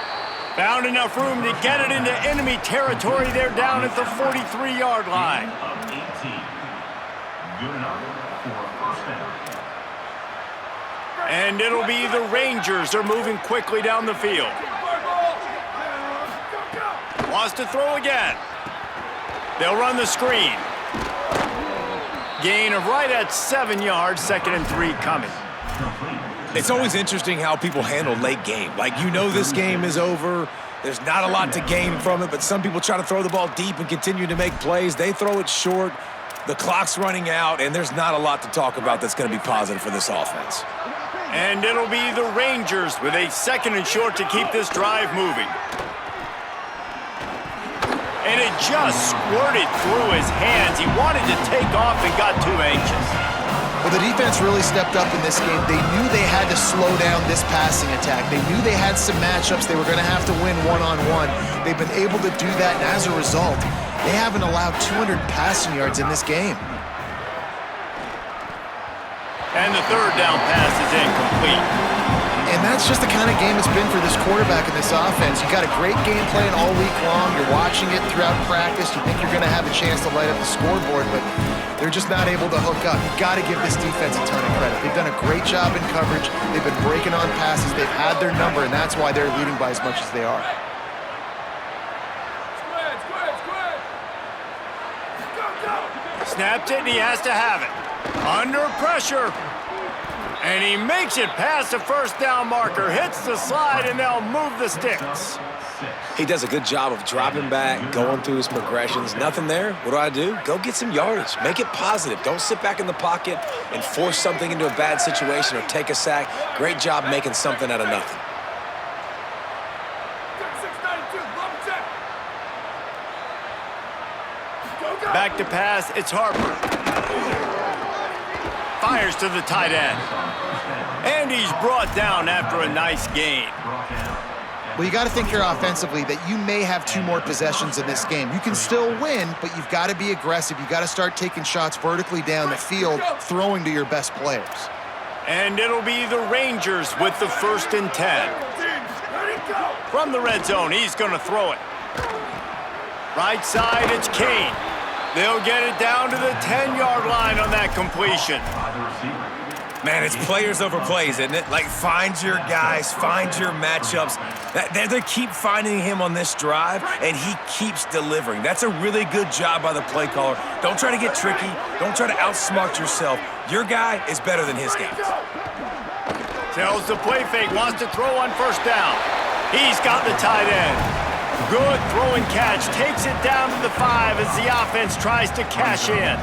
A: Found enough room to get it into enemy territory. They're down at the 43-yard line.
E: Of 18. Good enough for a first down.
A: And it'll be the Rangers. They're moving quickly down the field. Wants to throw again. They'll run the screen. Gain of right at 7 yards, 2nd and 3 coming.
G: It's always interesting how people handle late game. Like, you know this game is over. There's not a lot to gain from it, but some people try to throw the ball deep and continue to make plays. They throw it short. The clock's running out, and there's not a lot to talk about that's going to be positive for this offense.
A: And it'll be the Rangers with a 2nd and short to keep this drive moving. And it just squirted through his hands. He wanted to take off and got too anxious.
D: Well, the defense really stepped up in this game. They knew they had to slow down this passing attack. They knew they had some matchups they were going to have to win one-on-one. They've been able to do that, and as a result, they haven't allowed 200 passing yards in this game.
A: And the 3rd down pass is incomplete.
D: And that's just the kind of game it's been for this quarterback and this offense. You got a great game plan all week long. You're watching it throughout practice. You think you're going to have a chance to light up the scoreboard, but they're just not able to hook up. You got to give this defense a ton of credit. They've done a great job in coverage. They've been breaking on passes. They've had their number, and that's why they're leading by as much as they are.
A: Snapped it, and he has to have it. Under pressure. And he makes it past the 1st down marker, hits the slide, and they'll move the sticks.
C: He does a good job of dropping back, going through his progressions. Nothing there. What do? Go get some yardage. Make it positive. Don't sit back in the pocket and force something into a bad situation or take a sack. Great job making something out of nothing.
A: Back to pass, it's Harper. Fires to the tight end. And he's brought down after a nice gain.
D: Well, you got to think here offensively that you may have 2 more possessions in this game. You can still win, but you've got to be aggressive. You've got to start taking shots vertically down the field, throwing to your best players.
A: And it'll be the Rangers with the 1st and 10. From the red zone, he's going to throw it. Right side, it's Kane. They'll get it down to the 10-yard line on that completion.
G: Man, it's players over plays, isn't it? Like, find your guys, find your matchups. They keep finding him on this drive, and he keeps delivering. That's a really good job by the play caller. Don't try to get tricky. Don't try to outsmart yourself. Your guy is better than his guys.
A: Tells the play fake, wants to throw on 1st down. He's got the tight end. Good throw and catch, takes it down to the 5 as the offense tries to cash in.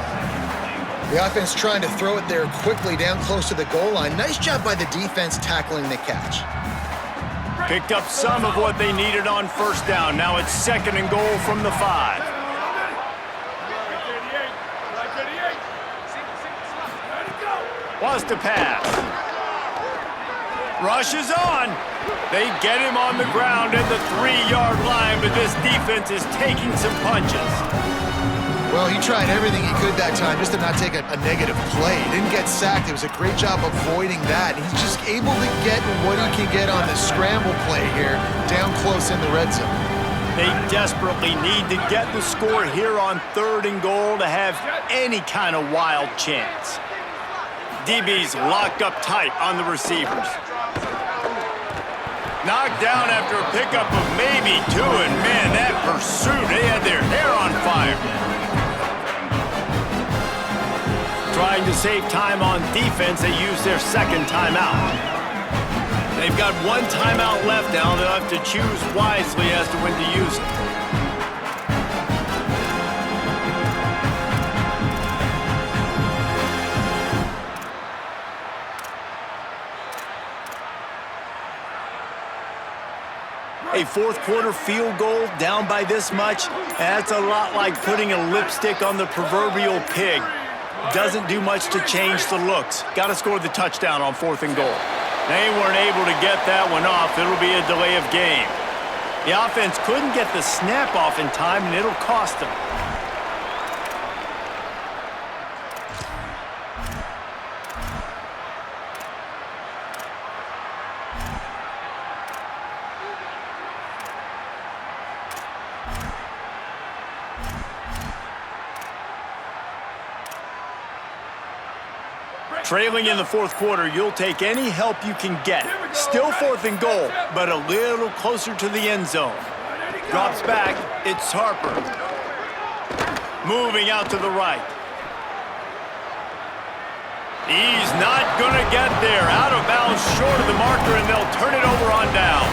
D: The offense trying to throw it there quickly down close to the goal line. Nice job by the defense tackling the catch.
A: Picked up some of what they needed on 1st down. Now it's 2nd and goal from the 5. just a pass. Rush is on. They get him on the ground at the 3-yard line, but this defense is taking some punches.
D: Well, he tried everything he could that time just to not take a negative play. He didn't get sacked. It was a great job avoiding that. He's just able to get what he can get on the scramble play here, down close in the red zone.
A: They desperately need to get the score here on 3rd and goal to have any kind of wild chance. DB's locked up tight on the receivers. Knocked down after a pickup of maybe 2, and man, that pursuit, they had their hair on fire. Trying to save time on defense, they use their 2nd timeout. They've got 1 timeout left now. They'll have to choose wisely as to when to use it. A 4th quarter field goal down by this much, that's a lot like putting a lipstick on the proverbial pig. Doesn't do much to change the looks. Got to score the touchdown on 4th and goal. They weren't able to get that one off. It'll be a delay of game. The offense couldn't get the snap off in time, and it'll cost them. Trailing in the 4th quarter, you'll take any help you can get. Still 4th and goal, but a little closer to the end zone. Drops back, it's Harper. Moving out to the right. He's not gonna get there. Out of bounds, short of the marker, and they'll turn it over on downs.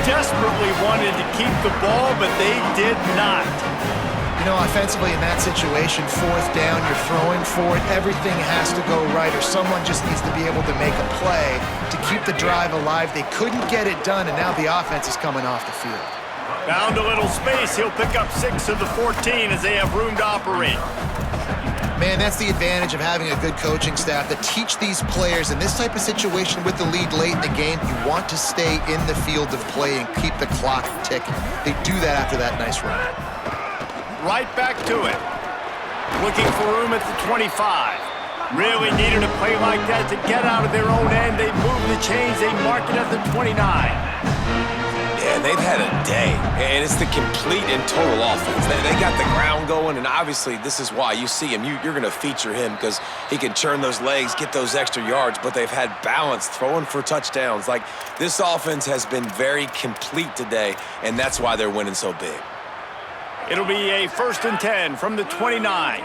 A: Desperately wanted to keep the ball, but they did not.
D: You know, offensively in that situation, 4th down, you're throwing for it, everything has to go right, or someone just needs to be able to make a play to keep the drive alive. They couldn't get it done, and now the offense is coming off the field.
A: Found a little space. He'll pick up 6 of the 14 as they have room to operate.
D: Man, that's the advantage of having a good coaching staff that teach these players in this type of situation with the lead late in the game, you want to stay in the field of play and keep the clock ticking. They do that after that nice run.
A: Right back to it. Looking for room at the 25. Really needed a play like that to get out of their own end. They move the chains. They mark it at the 29.
C: Yeah, they've had a day, and it's the complete and total offense. They got the ground going, and obviously this is why you see him. You're going to feature him because he can churn those legs, get those extra yards, but they've had balance, throwing for touchdowns. Like, this offense has been very complete today, and that's why they're winning so big.
A: It'll be a 1st and 10 from the 29.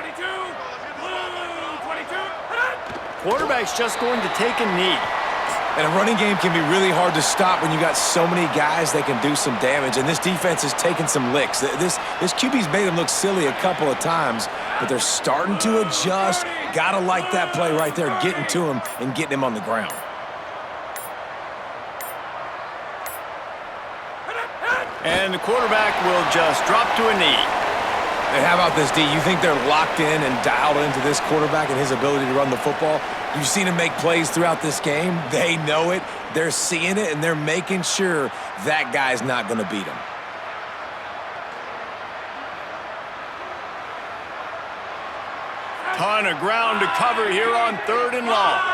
A: Quarterback's just going to take a knee.
G: And a running game can be really hard to stop when you got so many guys that can do some damage. And this defense is taking some licks. This QB's made them look silly a couple of times, but they're starting to adjust. Gotta like that play right there, getting to him and getting him on the ground.
A: And the quarterback will just drop to a knee.
G: And how about this, D? You think they're locked in and dialed into this quarterback and his ability to run the football? You've seen him make plays throughout this game. They know it. They're seeing it, and they're making sure that guy's not going to beat him.
A: Ton of ground to cover here on 3rd and long.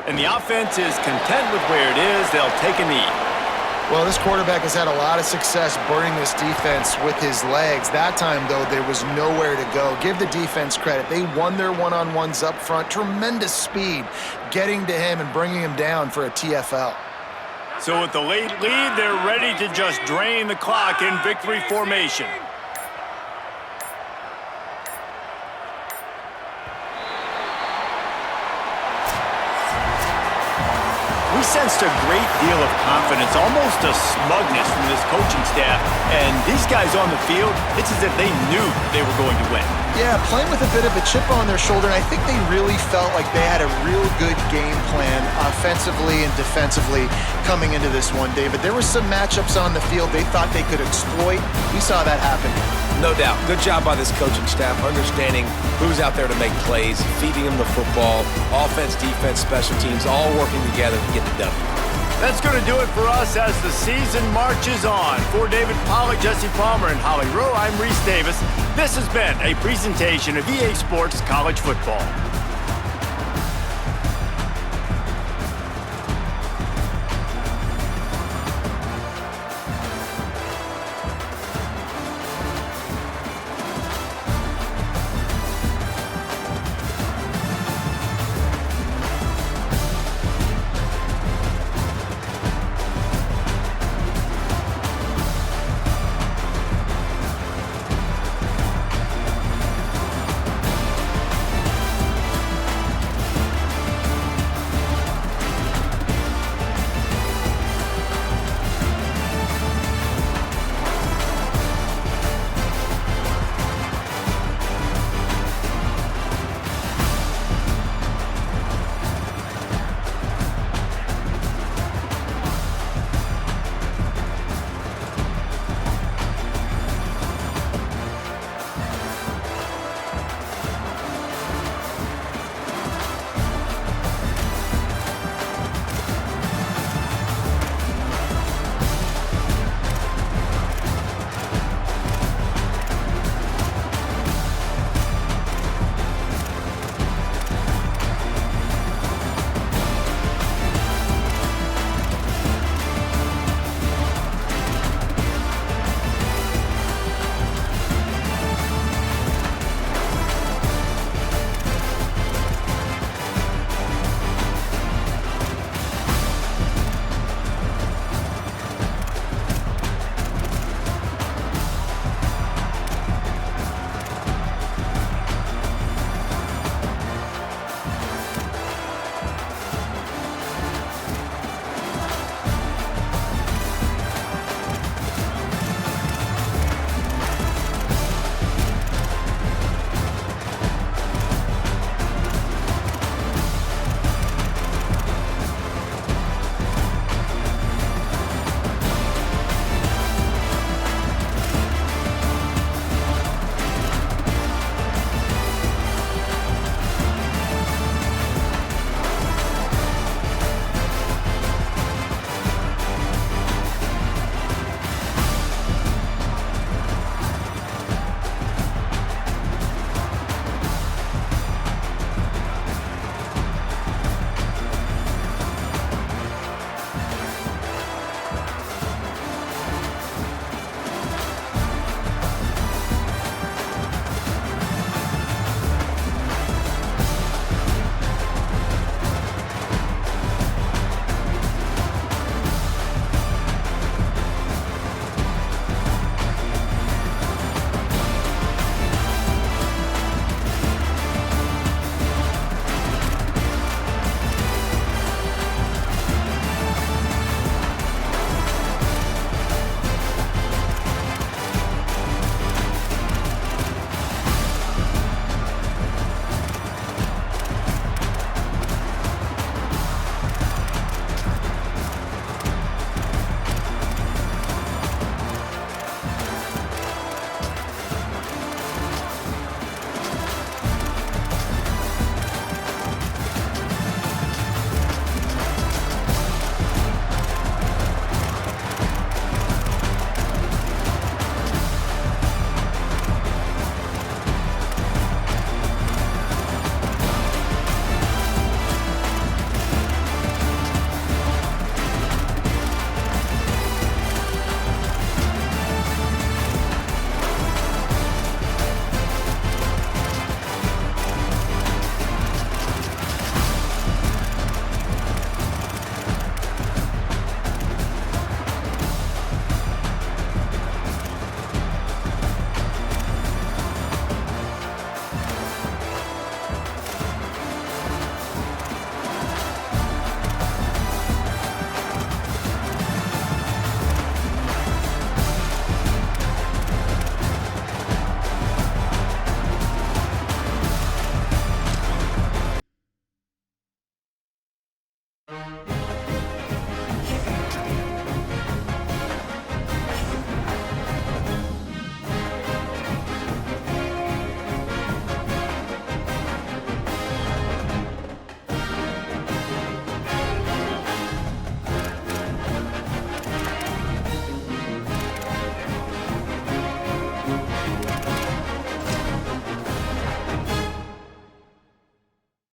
A: And the offense is content with where it is. They'll take a knee.
D: Well, this quarterback has had a lot of success burning this defense with his legs. That time, though, there was nowhere to go. Give the defense credit. They won their one-on-ones up front. Tremendous speed getting to him and bringing him down for a TFL.
A: So with the late lead, they're ready to just drain the clock in victory formation. We sensed a great deal of confidence, almost a smugness from this coaching staff. And these guys on the field, it's as if they knew they were going to win.
D: Yeah, playing with a bit of a chip on their shoulder, and I think they really felt like they had a real good game plan offensively and defensively coming into this one, David. There were some matchups on the field they thought they could exploit. We saw that happen.
C: No doubt. Good job by this coaching staff, understanding who's out there to make plays, feeding them the football, offense, defense, special teams, all working together to get the W.
A: That's going to do it for us as the season marches on. For David Pollack, Jesse Palmer, and Holly Rowe, I'm Reese Davis. This has been a presentation of EA Sports College Football.